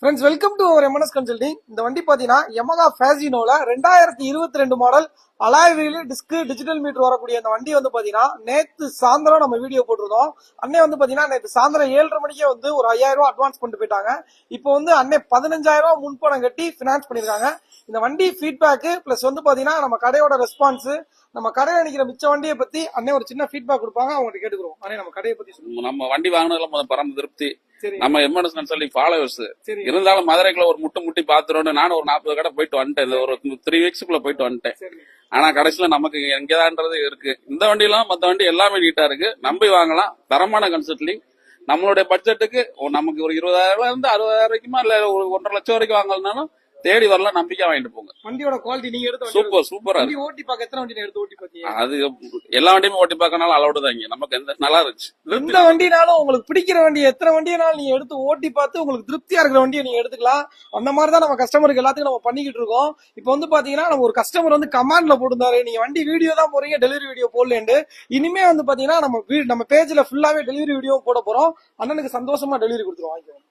Friends welcome to our MNS consulting. இந்த வண்டி பாத்தீங்கன்னா யமகா ஃபேசினோல 2022 model alloy wheel disc digital meter வரக்கூடிய அந்த வண்டி வந்து பாத்தீங்கன்னா நேத்து சாயந்தரம் நம்ம வீடியோ போட்டிருந்தோம். அண்ணே வந்து பாத்தீங்கன்னா நேற்று சாயந்தரம் 7:30 மணிக்கே வந்து ஒரு 5000 ரூபாய் அட்வான்ஸ் பண்ணிட்டு போயிட்டாங்க. இப்போ வந்து அண்ணே 15000 ரூபாய் முன்பணம் கட்டி பினான்ஸ் பண்ணிருக்காங்க. இந்த வண்டி ஃபீட்பேக் பிளஸ் வந்து பாத்தீங்கன்னா நம்ம கடையோட ரெஸ்பான்ஸ், நம்ம கடையில நிக்கிற மிச்ச வண்டியை பத்தி அண்ணே ஒரு சின்ன ஃபீட்பேக் கொடுப்பாங்க. அவங்ககிட்ட கேட்டுக்கிறோம். அண்ணே நம்ம கடையை பத்தி சொல்லுங்க. நம்ம வண்டி வாங்கினதுல பரம திருப்தி. நம்ம எம்என்எஸ் கன்சல்டிங் ஃபாலோவர்ஸ் இருந்தாலும் மதுரைக்குள்ள ஒரு முட்டி பாத்துறோம். நானும் ஒரு 40 கடை போயிட்டு வந்துட்டேன். ஒரு 3 வீக்ஸ்க்குள்ள போயிட்டு வந்துட்டேன். ஆனா கடைசியில நமக்கு எங்கதான்றது இருக்கு. இந்த வண்டியெல்லாம் மத்த வண்டி எல்லாமே நீட்டா இருக்கு. நம்பி வாங்கலாம். தரமான கன்சல்டிங். நம்மளுடைய பட்ஜெட்டுக்கு நமக்கு ஒரு 20,000 இருந்து 60,000 வரைக்குமா இல்ல ஒரு 1.5 லட்சம் வரைக்கும் வாங்கலனாலும் தேடி வரலாம். நம்பிக்கை வாங்கிட்டு போங்க. வண்டியோட குவாலிட்டி நீங்க எடுத்து சூப்பரா இருக்கு. ஓட்டி பார்க்க எத்தனை வண்டி எடுத்து ஓட்டி பாத்தீங்க? அது எல்லா வண்டியுமே ஓட்டி பார்க்கனாலும் அலௌடு தான். இங்க நமக்கு எந்த நல்லா இருந்துச்சு. எந்த வண்டினாலும் உங்களுக்கு பிடிக்கிற வண்டி எத்தனை வண்டினாலும் நீங்க எடுத்து ஓட்டி பார்த்து உங்களுக்கு திருப்தியா இருக்கிற வண்டியை நீங்க எடுத்துக்கலாம். அந்த மாதிரி தான் நம்ம கஸ்டமருக்கு எல்லாத்துக்கும் நம்ம பண்ணிக்கிட்டு இருக்கோம். இப்போ வந்து பாத்தீங்கன்னா நம்ம ஒரு கஸ்டமர் வந்து கமெண்ட்ல போட்டிருந்தாரு, நீங்க வண்டி வீடியோ தான் போறீங்க டெலிவரி வீடியோ போடலேண்டு. இனிமே வந்து பாத்தீங்கன்னா நம்ம பேஜ்ல ஃபுல்லாவே டெலிவரி வீடியோ போட போறோம். அண்ணனுக்கு சந்தோஷமா டெலிவரி கொடுத்துருவோம்.